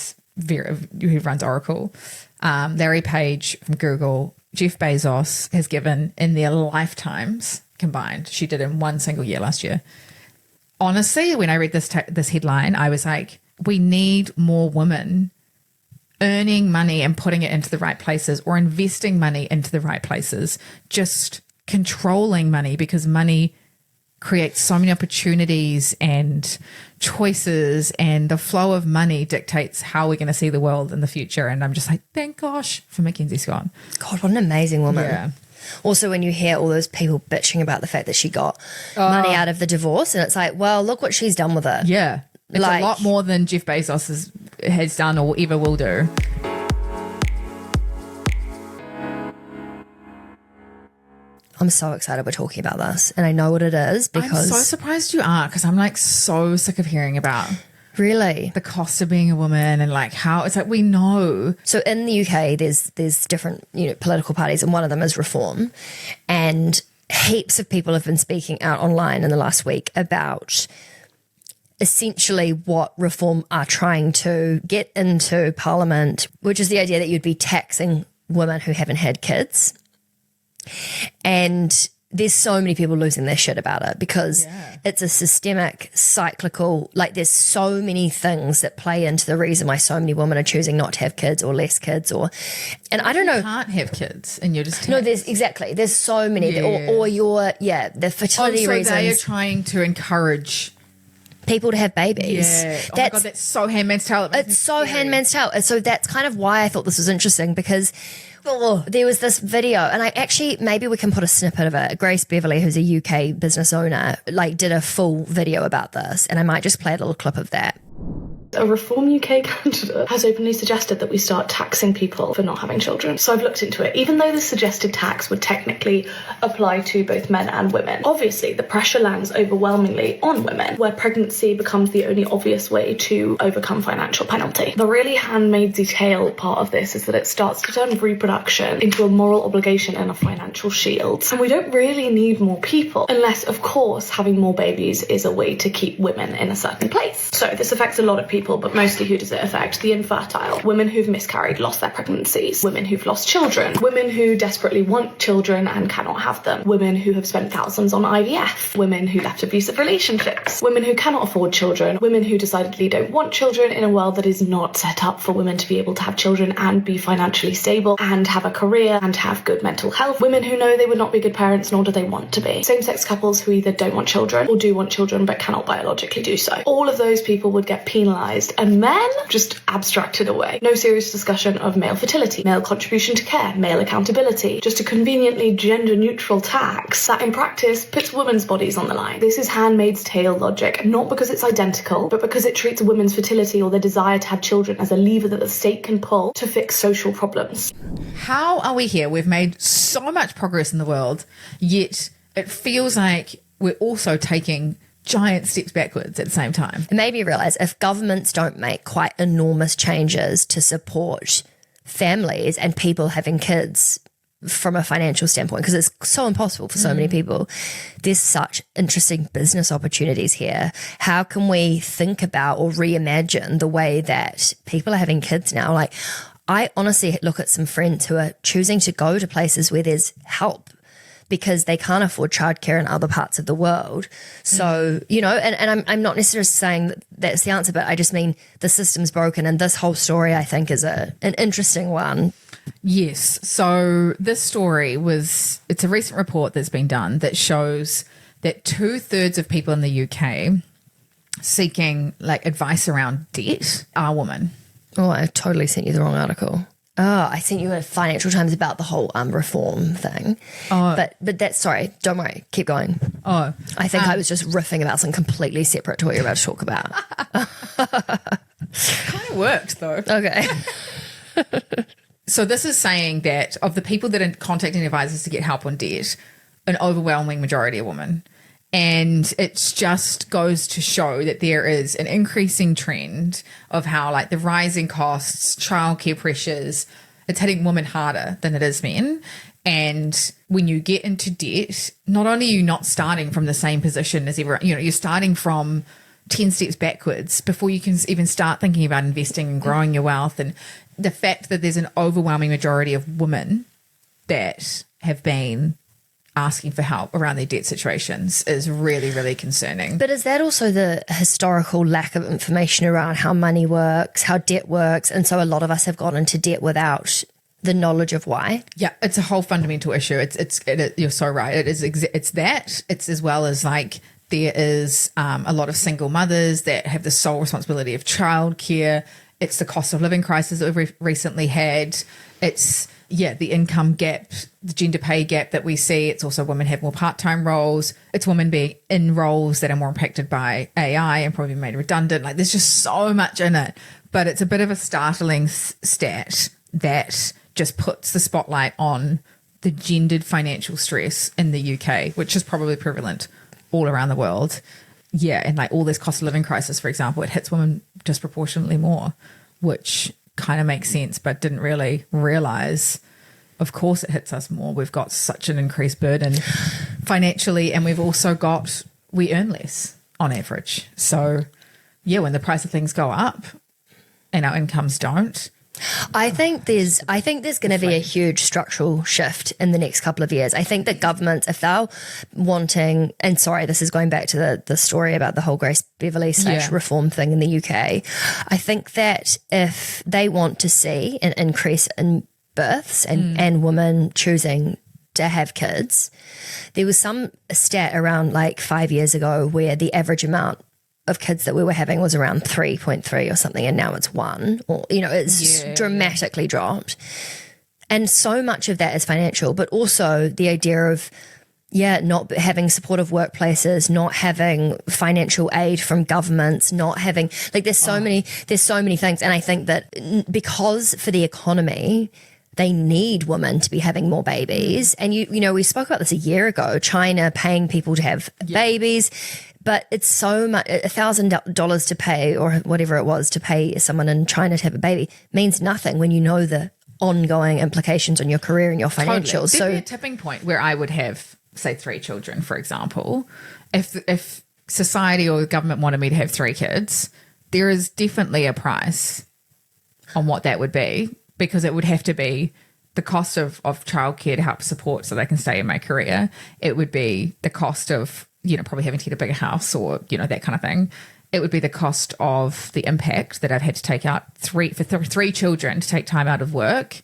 runs Oracle, Larry Page from Google, Jeff Bezos has given in their lifetimes combined. She did in one single year last year. Honestly, when I read this headline, I was like, we need more women earning money and putting it into the right places, or investing money into the right places, just controlling money, because money creates so many opportunities and choices, and the flow of money dictates how we're going to see the world in the future. And I'm just like, thank gosh for Mackenzie Scott. God, what an amazing woman. Yeah. Also, when you hear all those people bitching about the fact that she got money out of the divorce, and it's like, well, look what she's done with it. Yeah. It's a lot more than Jeff Bezos has done or ever will do. I'm so excited we're talking about this, and I know what it is because... I'm so surprised you are, because I'm like so sick of hearing about really the cost of being a woman, and like how it's like we know. So in the UK, there's different political parties, and one of them is Reform, and heaps of people have been speaking out online in the last week about essentially what Reform are trying to get into Parliament, which is the idea that you'd be taxing women who haven't had kids. And there's so many people losing their shit about it because it's a systemic, cyclical, like there's so many things that play into the reason why so many women are choosing not to have kids or less kids, and I don't know. You can't have kids and you're just... No, there's so many, or the fertility reasons. They are trying to encourage people to have babies. Yeah. Oh my God, that's so Handmaid's Tale. It's so Handmaid's Tale. And so that's kind of why I thought this was interesting, because there was this video, and I actually, maybe we can put a snippet of it. Grace Beverley, who's a UK business owner, did a full video about this, and I might just play a little clip of that. A Reform UK candidate has openly suggested that we start taxing people for not having children. So I've looked into it. Even though the suggested tax would technically apply to both men and women, obviously the pressure lands overwhelmingly on women, where pregnancy becomes the only obvious way to overcome financial penalty. The really Handmaid's Tale part of this is that it starts to turn reproduction into a moral obligation and a financial shield. And we don't really need more people, unless, of course, having more babies is a way to keep women in a certain place. So this affects a lot of people, but mostly who does it affect? The infertile, women who've miscarried, lost their pregnancies, women who've lost children, women who desperately want children and cannot have them, women who have spent thousands on IVF, women who left abusive relationships, women who cannot afford children, women who decidedly don't want children in a world that is not set up for women to be able to have children and be financially stable and have a career and have good mental health, women who know they would not be good parents nor do they want to be, same-sex couples who either don't want children or do want children but cannot biologically do so. All of those people would get penalised, and men just abstracted away. No serious discussion of male fertility, male contribution to care, male accountability, just a conveniently gender-neutral tax that in practice puts women's bodies on the line. This is Handmaid's Tale logic, not because it's identical, but because it treats women's fertility or their desire to have children as a lever that the state can pull to fix social problems. How are we here? We've made so much progress in the world, yet it feels like we're also taking giant steps backwards at the same time. It made me realise if governments don't make quite enormous changes to support families and people having kids from a financial standpoint, because it's so impossible for so many people, there's such interesting business opportunities here. How can we think about or reimagine the way that people are having kids now? Like, I honestly look at some friends who are choosing to go to places where there's help because they can't afford childcare in other parts of the world. So, and I'm not necessarily saying that that's the answer, but I just mean the system's broken, and this whole story, I think, is an interesting one. Yes. So this story it's a recent report that's been done that shows that 2/3 of people in the UK seeking advice around debt are women. Oh, I totally sent you the wrong article. Oh, I sent you a Financial Times about the whole reform thing. Oh. But that's, sorry, don't worry, keep going. Oh. I think I was just riffing about something completely separate to what you're about to talk about. Kind of worked though. Okay. So this is saying that of the people that are contacting advisors to get help on debt, an overwhelming majority are women. And it just goes to show that there is an increasing trend of how like the rising costs, childcare pressures, it's hitting women harder than it is men. And when you get into debt, not only are you not starting from the same position as everyone, you're starting from 10 steps backwards before you can even start thinking about investing and growing your wealth. And the fact that there's an overwhelming majority of women that have been asking for help around their debt situations is really, really concerning. But is that also the historical lack of information around how money works, how debt works? And so a lot of us have gone into debt without the knowledge of why. Yeah, it's a whole fundamental issue. You're so right. It's that. It's as well as like there is a lot of single mothers that have the sole responsibility of childcare. It's the cost of living crisis that we've recently had. It's the income gap, the gender pay gap that we see. It's also women have more part-time roles. It's women being in roles that are more impacted by AI and probably made redundant. Like there's just so much in it. But it's a bit of a startling stat that just puts the spotlight on the gendered financial stress in the UK, which is probably prevalent all around the world. Yeah, and like all this cost of living crisis, for example, it hits women disproportionately more, which kind of makes sense, but didn't really realize, of course it hits us more. We've got such an increased burden financially, and we've also we earn less on average. So yeah, when the price of things go up and our incomes don't, I think there's going to be a huge structural shift in the next couple of years. I think that governments, if they're wanting, and sorry, this is going back to the story about the whole Grace Beverley / reform thing in the UK. I think that if they want to see an increase in births and women choosing to have kids, there was some stat around like 5 years ago where the average amount of kids that we were having was around 3.3 or something, and now it's 1, or it's dramatically dropped. And so much of that is financial, but also the idea of not having supportive workplaces, not having financial aid from governments, not having there's so many things. And I think that because for the economy they need women to be having more babies, and we spoke about this a year ago, China paying people to have babies. But it's so much, $1,000 to pay, or whatever it was, to pay someone in China to have a baby means nothing when you know the ongoing implications on your career and your financials. Totally. So there'd be a tipping point where I would have, say, 3 children, for example. If society or the government wanted me to have 3 kids, there is definitely a price on what that would be, because it would have to be the cost of childcare to help support so they can stay in my career. It would be the cost of probably having to get a bigger house or, that kind of thing. It would be the cost of the impact that I've had to take out for 3 children to take time out of work.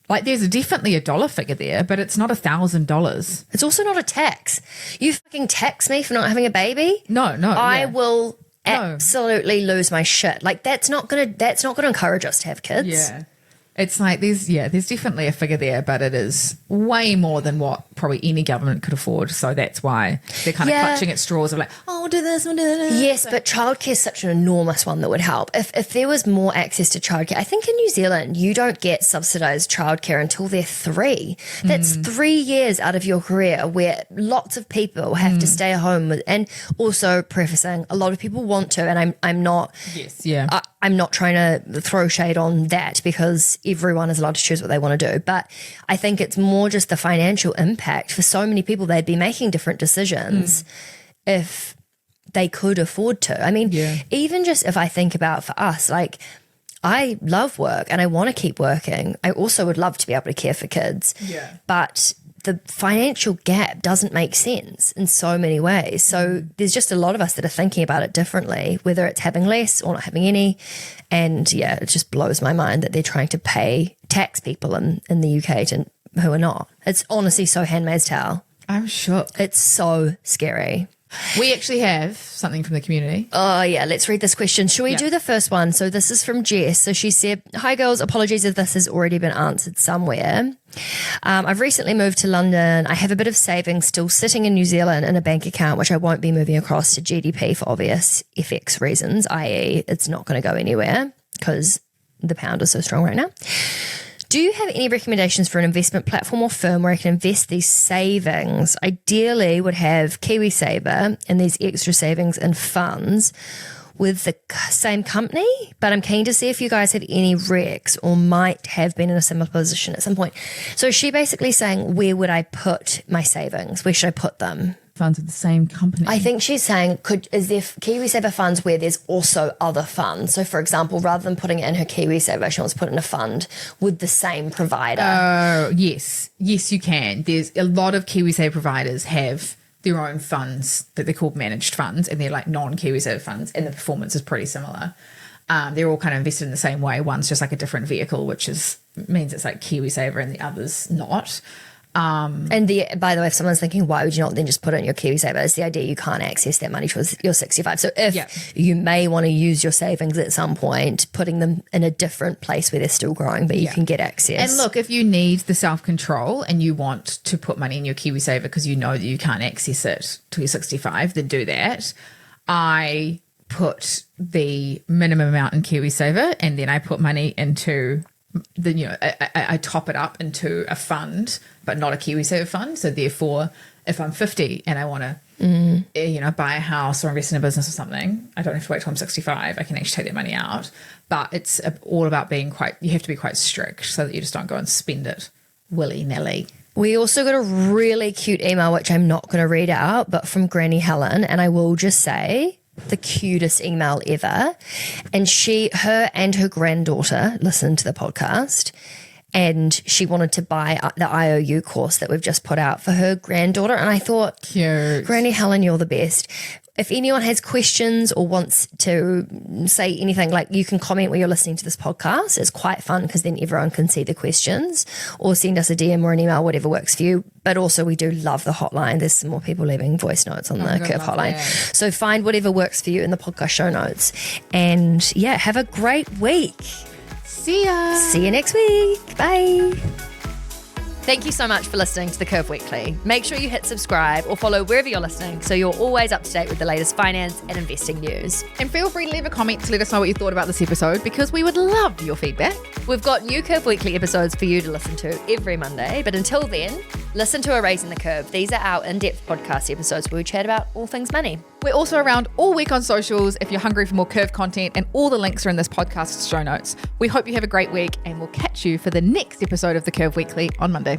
Like there's definitely a dollar figure there, but it's not $1,000. It's also not a tax. You fucking tax me for not having a baby? No. I will absolutely lose my shit. Like that's not gonna encourage us to have kids. Yeah. It's like there's definitely a figure there, but it is way more than what probably any government could afford. So that's why they're kind of clutching at straws of like, we'll do this, we'll do that. Yes, but childcare is such an enormous one that would help. If there was more access to childcare, I think in New Zealand you don't get subsidised childcare until they're 3. That's 3 years out of your career where lots of people have to stay at home with, and also prefacing, a lot of people want to, and I'm not. Yes, yeah. I'm not trying to throw shade on that, because everyone is allowed to choose what they want to do. But I think it's more just the financial impact for so many people. They'd be making different decisions if they could afford to. I mean, even just if I think about for us, like I love work and I want to keep working. I also would love to be able to care for kids. Yeah. But the financial gap doesn't make sense in so many ways. So there's just a lot of us that are thinking about it differently, whether it's having less or not having any. And it just blows my mind that they're trying to tax people in the UK who are not. It's honestly so Handmaid's Tale. I'm shook. It's so scary. We actually have something from the community. Oh, yeah. Let's read this question. Shall we do the first one? So this is from Jess. So she said, hi, girls. Apologies if this has already been answered somewhere. I've recently moved to London. I have a bit of savings still sitting in New Zealand in a bank account, which I won't be moving across to GDP for obvious FX reasons, i.e. it's not going to go anywhere because the pound is so strong right now. Do you have any recommendations for an investment platform or firm where I can invest these savings? Ideally would have KiwiSaver and these extra savings in funds with the same company, but I'm keen to see if you guys have any recs or might have been in a similar position at some point. So she basically saying, where would I put my savings? Where should I put them? Funds with the same company. I think she's saying, is there KiwiSaver funds where there's also other funds? So, for example, rather than putting it in her KiwiSaver, she wants to put it in a fund with the same provider. Oh, yes. Yes, you can. There's a lot of KiwiSaver providers have their own funds that they're called managed funds, and they're like non-KiwiSaver funds, and the performance is pretty similar. They're all kind of invested in the same way. One's just like a different vehicle, which means it's like KiwiSaver, and the other's not. And by the way, if someone's thinking, why would you not then just put it in your KiwiSaver? It's the idea you can't access that money till you're 65. So if you may want to use your savings at some point, putting them in a different place where they're still growing, but you can get access. And look, if you need the self-control and you want to put money in your KiwiSaver because you know that you can't access it till you're 65, then do that. I put the minimum amount in KiwiSaver and then I put money into I top it up into a fund, but not a KiwiSaver fund. So therefore, if I'm 50 and I want to, buy a house or invest in a business or something, I don't have to wait till I'm 65. I can actually take that money out. But it's all about you have to be quite strict so that you just don't go and spend it willy-nilly. We also got a really cute email, which I'm not going to read out, but from Granny Helen. And I will just say, the cutest email ever. And her and her granddaughter listened to the podcast and she wanted to buy the IOU course that we've just put out for her granddaughter. And I thought, cute. Granny Helen, you're the best. If anyone has questions or wants to say anything, like you can comment where you're listening to this podcast. It's quite fun because then everyone can see the questions, or send us a DM or an email, whatever works for you. But also we do love the hotline. There's some more people leaving voice notes on the Curve hotline. That. So find whatever works for you in the podcast show notes. And have a great week. See ya. See you next week. Bye. Thank you so much for listening to The Curve Weekly. Make sure you hit subscribe or follow wherever you're listening so you're always up to date with the latest finance and investing news. And feel free to leave a comment to let us know what you thought about this episode because we would love your feedback. We've got new Curve Weekly episodes for you to listen to every Monday, but until then, listen to Erasing the Curve. These are our in-depth podcast episodes where we chat about all things money. We're also around all week on socials if you're hungry for more Curve content, and all the links are in this podcast's show notes. We hope you have a great week, and we'll catch you for the next episode of The Curve Weekly on Monday.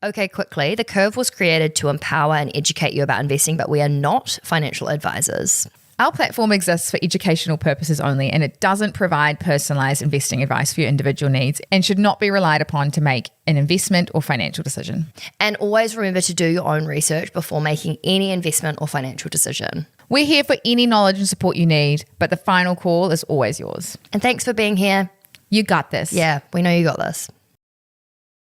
Okay, quickly. The Curve was created to empower and educate you about investing, but we are not financial advisors. Our platform exists for educational purposes only, and it doesn't provide personalized investing advice for your individual needs and should not be relied upon to make an investment or financial decision. And always remember to do your own research before making any investment or financial decision. We're here for any knowledge and support you need, but the final call is always yours. And thanks for being here. You got this. Yeah, we know you got this.